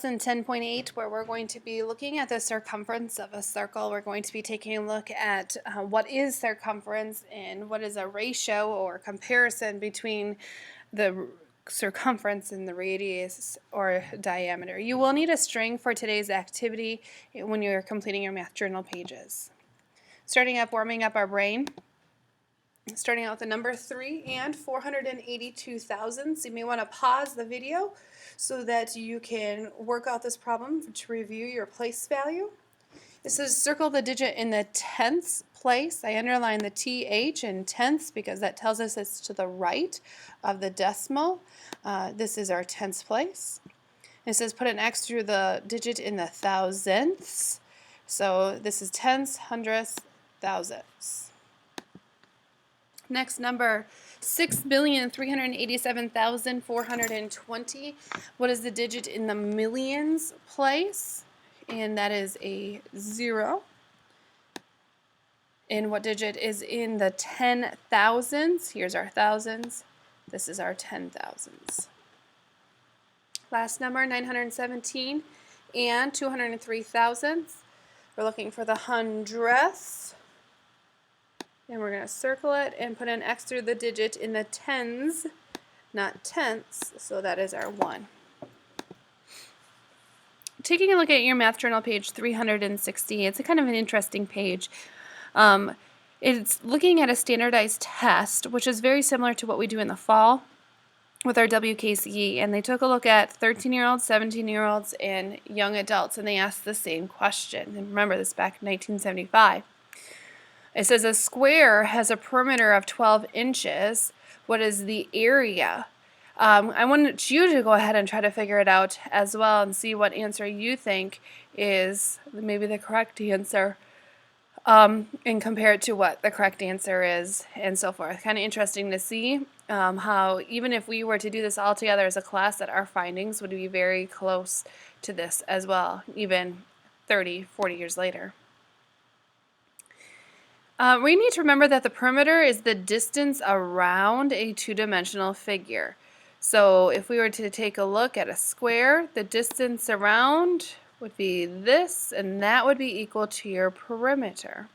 lesson 10.8, where we're going to be looking at the circumference of a circle. We're going to be taking a look at what is circumference and what is a ratio or comparison between the circumference and the radius or diameter. You will need a string for today's activity when you're completing your math journal pages. Starting up, warming up our brain. Starting out with the number 3 and 482 thousandths. You may want to pause the video so that you can work out this problem to review your place value. It says circle the digit in the tenths place. I underline the TH in tenths because that tells us it's to the right of the decimal. This is our tenths place. It says put an X through the digit in the thousandths. So this is tenths, hundredths, thousandths. Next number, 6,387,420. What is the digit in the millions place? And that is a 0. And what digit is in the 10,000s? Here's our thousands. This is our 10,000s. Last number, 917 and 203 thousandths. We're looking for the hundredths. And we're going to circle it and put an X through the digit in the tens, not tenths, so that is our 1. Taking a look at your math journal, page 360, it's a kind of an interesting page. It's looking at a standardized test, which is very similar to what we do in the fall with our WKCE, and they took a look at 13-year-olds, 17-year-olds, and young adults, and they asked the same question. And remember, this back in 1975. It says a square has a perimeter of 12 inches. What is the area? I want you to go ahead and try to figure it out as well and see what answer you think is maybe the correct answer and compare it to what the correct answer is and so forth. Kind of interesting to see how even if we were to do this all together as a class, that our findings would be very close to this as well, even 30, 40 years later. We need to remember that the perimeter is the distance around a two-dimensional figure. So if we were to take a look at a square, the distance around would be this, and that would be equal to your perimeter.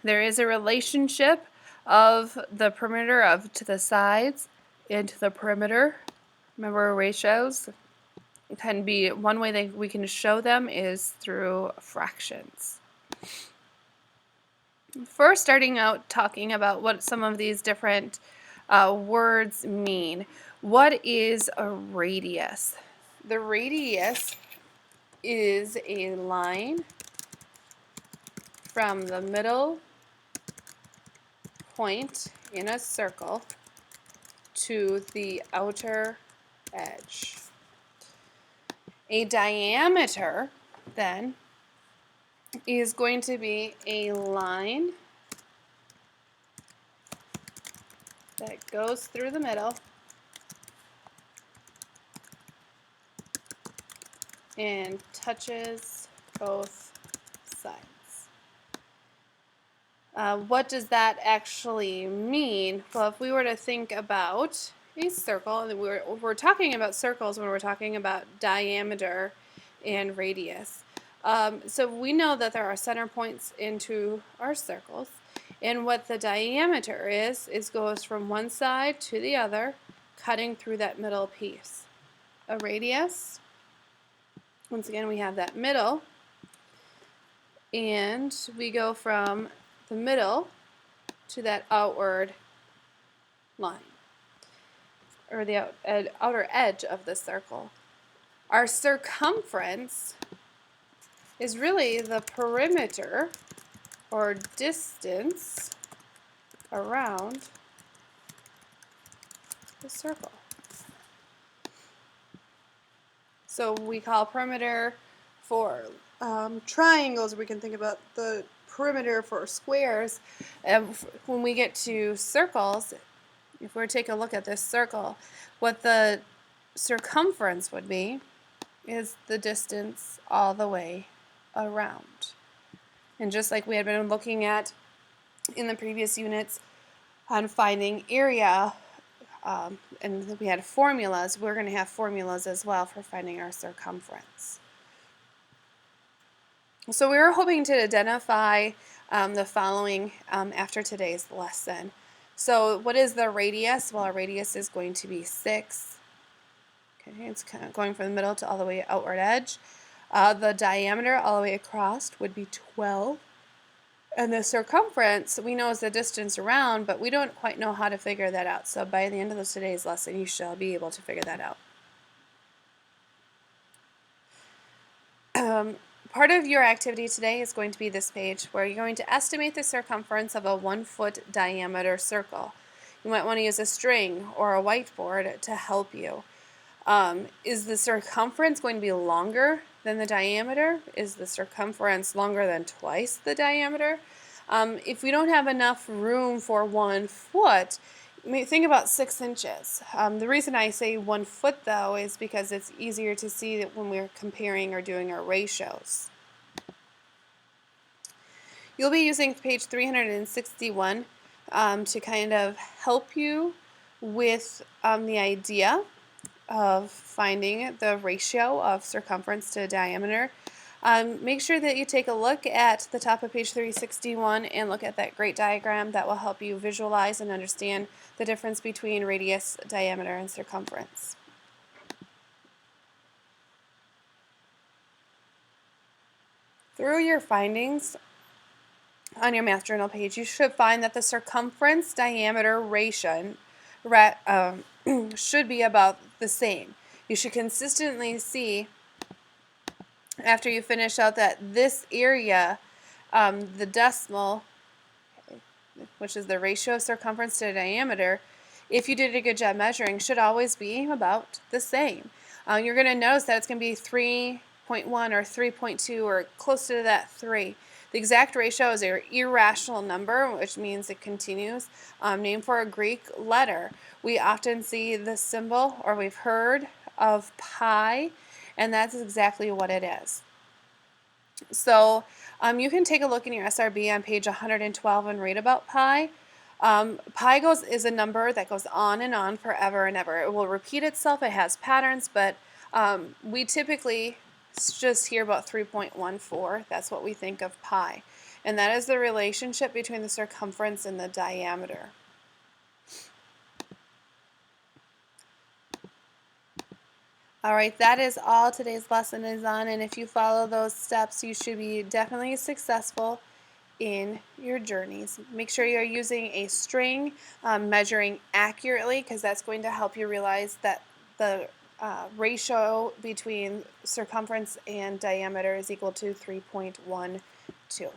There is a relationship of the perimeter to the sides into the perimeter. Remember, ratios can be one way that we can show them is through fractions. First, starting out talking about what some of these different words mean. What is a radius? The radius is a line from the middle point in a circle to the outer edge. A diameter, then, is going to be a line that goes through the middle and touches both sides. What does that actually mean? Well, if we were to think about a circle, and we're talking about circles when we're talking about diameter and radius. So we know that there are center points into our circles, and what the diameter is goes from one side to the other, cutting through that middle piece. A radius, once again, we have that middle, and we go from the middle to that outward line, or the outer edge of the circle. Our circumference is really the perimeter or distance around the circle. So we call perimeter for triangles. We can think about the perimeter for squares. When we get to circles, if we were to take a look at this circle, what the circumference would be is the distance all the way around. And just like we had been looking at in the previous units on finding area, and we had formulas. We're going to have formulas as well for finding our circumference. So we were hoping to identify the following after today's lesson. So what is the radius? Well, our radius is going to be 6. Okay, it's kind of going from the middle to all the way outward edge. The diameter all the way across would be 12. And the circumference, we know is the distance around, but we don't quite know how to figure that out. So by the end of today's lesson, you shall be able to figure that out. Part of your activity today is going to be this page where you're going to estimate the circumference of a 1-foot diameter circle. You might want to use a string or a whiteboard to help you. Is the circumference going to be longer than the diameter? Is the circumference longer than twice the diameter? If we don't have enough room for 1 foot, think about 6 inches. The reason I say 1 foot, though, is because it's easier to see that when we're comparing or doing our ratios. You'll be using page 361 to kind of help you with the idea of finding the ratio of circumference to diameter. Make sure that you take a look at the top of page 361 and look at that great diagram that will help you visualize and understand the difference between radius, diameter, and circumference. Through your findings on your math journal page, you should find that the circumference diameter ratio should be about the same. You should consistently see after you finish out that this area, the decimal, which is the ratio of circumference to diameter, if you did a good job measuring, should always be about the same. You're going to notice that it's going to be 3.1 or 3.2 or close to that 3. The exact ratio is an irrational number, which means it continues, named for a Greek letter. We often see the symbol, or we've heard of pi, and that's exactly what it is. So you can take a look in your SRB on page 112 and read about pi. Pi is a number that goes on and on forever and ever. It will repeat itself. It has patterns, but we typically just hear about 3.14. That's what we think of pi. And that is the relationship between the circumference and the diameter. Alright, that is all today's lesson is on, and if you follow those steps, you should be definitely successful in your journeys. Make sure you're using a string, measuring accurately, because that's going to help you realize that the ratio between circumference and diameter is equal to 3.12.